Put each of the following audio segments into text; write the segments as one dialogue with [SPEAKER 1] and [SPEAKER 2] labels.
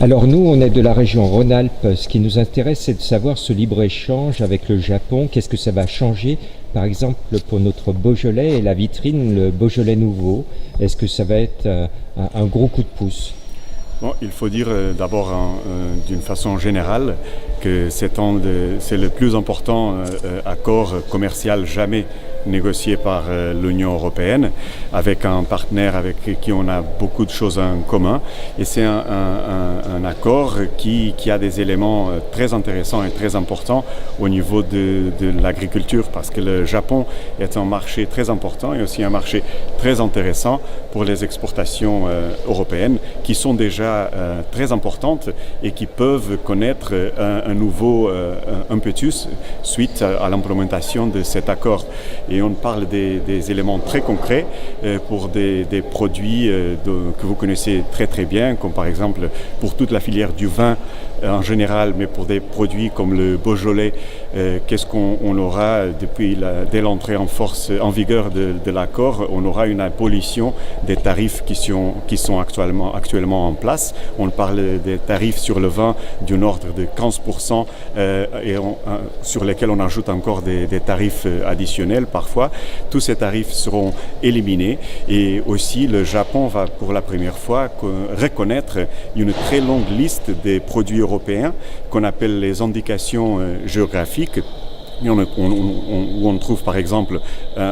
[SPEAKER 1] Alors nous, on est de la région Rhône-Alpes. Ce qui nous intéresse, c'est de savoir ce libre-échange avec le Japon. Qu'est-ce que ça va changer, par exemple, pour notre Beaujolais et la vitrine, le Beaujolais nouveau? Est-ce que ça va être un gros coup de pouce?
[SPEAKER 2] Bon, il faut dire d'abord d'une façon générale que c'est le plus important accord commercial jamais négocié par l'Union européenne avec un partenaire avec qui on a beaucoup de choses en commun. Et c'est un accord qui a des éléments très intéressants et très importants au niveau de l'agriculture, parce que le Japon est un marché très important et aussi un marché très intéressant pour les exportations européennes qui sont déjà très importantes et qui peuvent connaître un nouveau impetus suite à l'implémentation de cet accord. Et on parle des éléments très concrets pour des produits que vous connaissez très très bien, comme par exemple pour toute la filière du vin en général, mais pour des produits comme le Beaujolais, qu'est-ce qu'on aura dès l'entrée en vigueur de l'accord? On aura une abolition des tarifs qui sont actuellement en place. On parle des tarifs sur le vin d'un ordre de 15% sur lesquels on ajoute encore des tarifs additionnels parfois. Tous ces tarifs seront éliminés et aussi le Japon va pour la première fois reconnaître une très longue liste des produits européens qu'on appelle les indications géographiques. Où on trouve par exemple,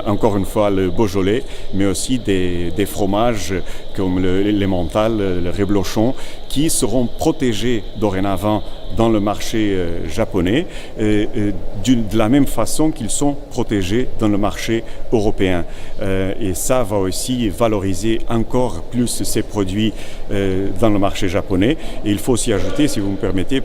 [SPEAKER 2] encore une fois, le Beaujolais, mais aussi des fromages comme l'emmental, le reblochon, qui seront protégés dorénavant dans le marché japonais, de la même façon qu'ils sont protégés dans le marché européen. Et ça va aussi valoriser encore plus ces produits dans le marché japonais. Et il faut aussi ajouter, si vous me permettez,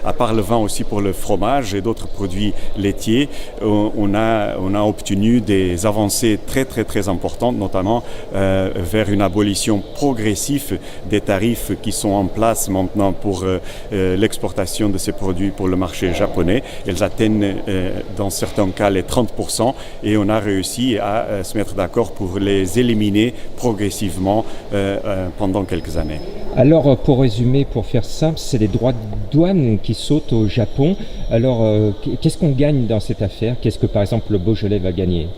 [SPEAKER 2] à part le vin aussi pour le fromage et d'autres produits laitiers, on a obtenu des avancées très très très importantes, notamment vers une abolition progressive des tarifs qui sont en place maintenant pour l'exportation de ces produits pour le marché japonais. Elles atteignent dans certains cas les 30% et on a réussi à se mettre d'accord pour les éliminer progressivement pendant quelques années.
[SPEAKER 1] Alors pour résumer, pour faire simple, c'est les droits de douane qui sautent au Japon. Alors qu'est-ce qu'on gagne dans cette affaire? Qu'est-ce que par exemple le Beaujolais va gagner?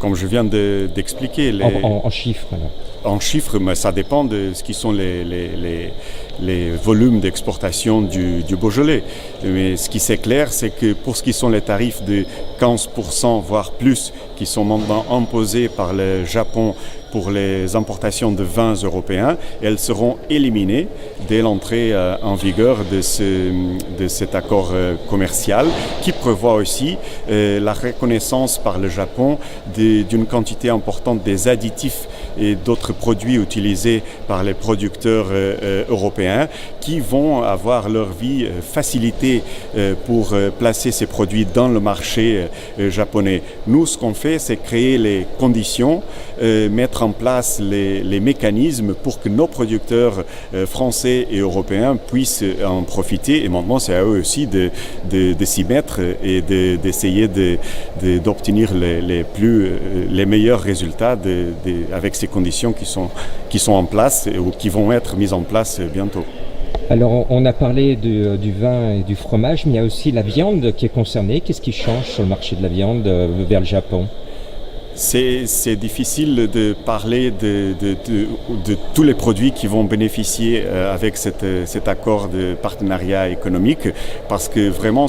[SPEAKER 2] Comme je viens d'expliquer.
[SPEAKER 1] En chiffres alors.
[SPEAKER 2] En chiffres, mais ça dépend de ce qui sont les volumes d'exportation du Beaujolais. Mais ce qui est clair, c'est que pour ce qui sont les tarifs de 15%, voire plus, qui sont maintenant imposés par le Japon pour les importations de vins européens, elles seront éliminées dès l'entrée en vigueur de cet accord commercial qui prévoit aussi la reconnaissance par le Japon d'une quantité importante des additifs et d'autres produits utilisés par les producteurs européens qui vont avoir leur vie facilitée pour placer ces produits dans le marché japonais. Nous, ce qu'on fait, c'est créer les conditions, mettre en place les mécanismes pour que nos producteurs français et européens puissent en profiter. Et maintenant, c'est à eux aussi de s'y mettre et d'essayer d'obtenir les meilleurs résultats avec ces conditions qui sont en place ou qui vont être mises en place bientôt.
[SPEAKER 1] Alors on a parlé du vin et du fromage, mais il y a aussi la viande qui est concernée. Qu'est-ce qui change sur le marché de la viande vers le Japon?
[SPEAKER 2] C'est difficile de parler de tous les produits qui vont bénéficier avec cet accord de partenariat économique, parce que vraiment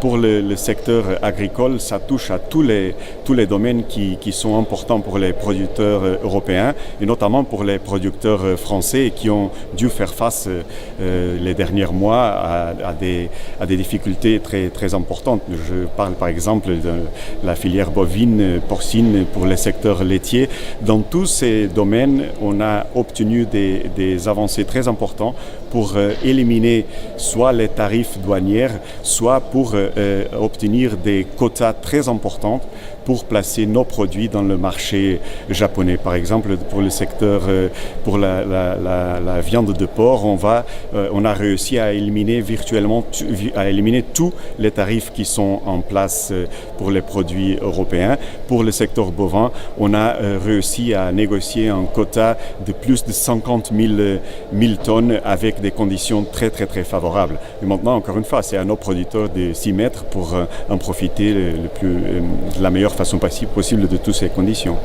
[SPEAKER 2] pour le secteur agricole, ça touche à tous les domaines qui sont importants pour les producteurs européens et notamment pour les producteurs français qui ont dû faire face les derniers mois à des difficultés très, très importantes. Je parle par exemple de la filière bovine, porcine, pour les secteurs laitiers. Dans tous ces domaines, on a obtenu des avancées très importantes pour éliminer soit les tarifs douaniers, soit pour obtenir des quotas très importants pour placer nos produits dans le marché japonais. Par exemple, pour le secteur, pour la viande de porc, on a réussi à éliminer tous les tarifs qui sont en place pour les produits européens. Pour le secteur bovin, on a réussi à négocier un quota de plus de 50 000 tonnes avec des conditions très favorables. Et maintenant, encore une fois, c'est à nos producteurs de s'y mettre pour en profiter de la meilleure façon possible de toutes ces conditions.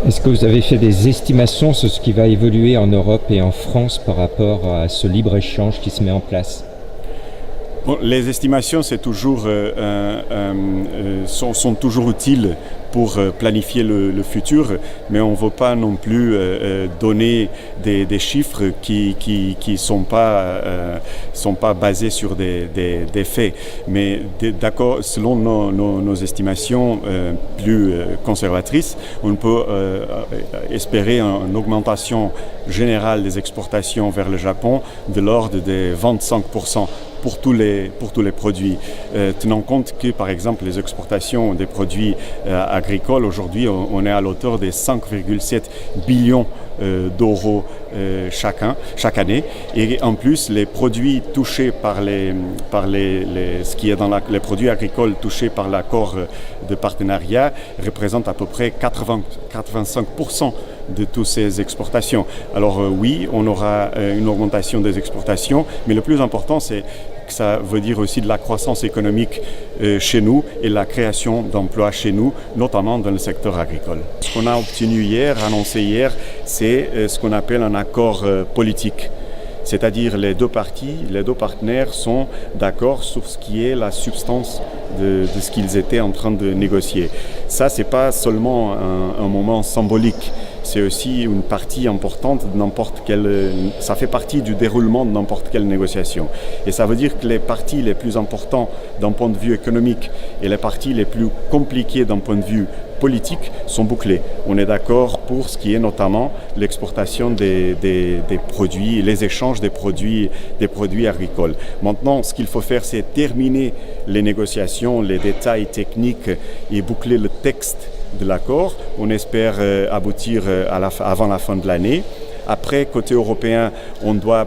[SPEAKER 1] Est-ce que vous avez fait des estimations sur ce qui va évoluer en Europe et en France par rapport à ce libre-échange qui se met en place ?
[SPEAKER 2] Bon, les estimations sont toujours utiles pour planifier le futur, mais on ne veut pas non plus donner des chiffres qui sont pas basés sur des faits. Mais d'accord, selon nos estimations plus conservatrices, on peut espérer une augmentation générale des exportations vers le Japon de l'ordre de 25%. Pour tous les produits. Tenant compte que, par exemple, les exportations des produits agricoles, aujourd'hui, on est à l'auteur de 5,7 billions d'euros chaque année. Et en plus, les produits touchés ce qui est dans les produits agricoles touchés par l'accord de partenariat représentent à peu près 85% de toutes ces exportations. Alors oui, on aura une augmentation des exportations, mais le plus important, c'est que ça veut dire aussi de la croissance économique chez nous et la création d'emplois chez nous, notamment dans le secteur agricole. Ce qu'on a obtenu annoncé hier, c'est ce qu'on appelle un accord politique. C'est-à-dire les deux partenaires sont d'accord sur ce qui est la substance de ce qu'ils étaient en train de négocier. Ça, c'est pas seulement un moment symbolique, c'est aussi une partie importante de ça fait partie du déroulement de n'importe quelle négociation. Et ça veut dire que les parties les plus importantes d'un point de vue économique et les parties les plus compliquées d'un point de vue politique sont bouclées. On est d'accord pour ce qui est notamment l'exportation des produits, les échanges des produits agricoles. Maintenant, ce qu'il faut faire, c'est terminer les négociations, les détails techniques et boucler le texte de l'accord. On espère aboutir avant la fin de l'année. Après, côté européen, on doit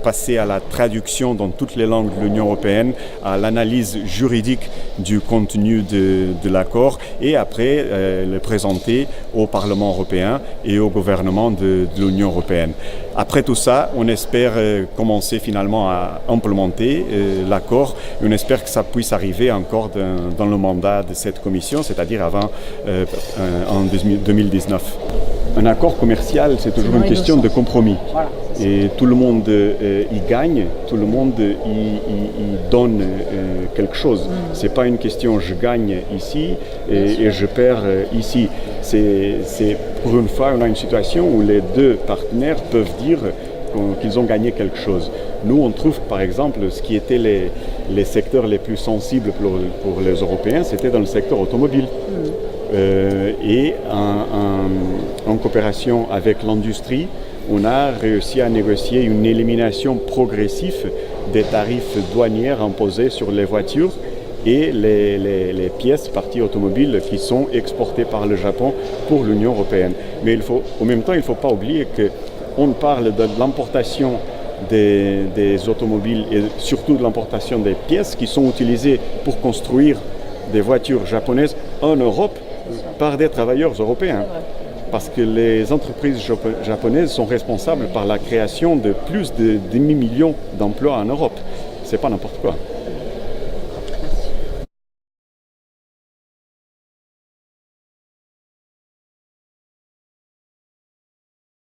[SPEAKER 2] passer à la traduction dans toutes les langues de l'Union européenne, à l'analyse juridique du contenu de l'accord et après le présenter au Parlement européen et au gouvernement de l'Union européenne. Après tout ça, on espère commencer finalement à implémenter l'accord et on espère que ça puisse arriver encore dans le mandat de cette commission, c'est-à-dire avant en 2019. Un accord commercial, c'est toujours une question de compromis. Voilà, et tout le monde y gagne, tout le monde y donne quelque chose. C'est pas une question je gagne ici et je perds ici. C'est pour une fois, on a une situation où les deux partenaires peuvent dire qu'ils ont gagné quelque chose. Nous, on trouve par exemple ce qui était les secteurs les plus sensibles pour les Européens, c'était dans le secteur automobile. Et en coopération avec l'industrie, on a réussi à négocier une élimination progressive des tarifs douaniers imposés sur les voitures et les pièces parties automobiles qui sont exportées par le Japon pour l'Union européenne. Mais en même temps, il ne faut pas oublier qu'on parle de l'importation des automobiles et surtout de l'importation des pièces qui sont utilisées pour construire des voitures japonaises en Europe par des travailleurs européens. Parce que les entreprises japonaises sont responsables par la création de plus de demi-million d'emplois en Europe. C'est pas n'importe quoi.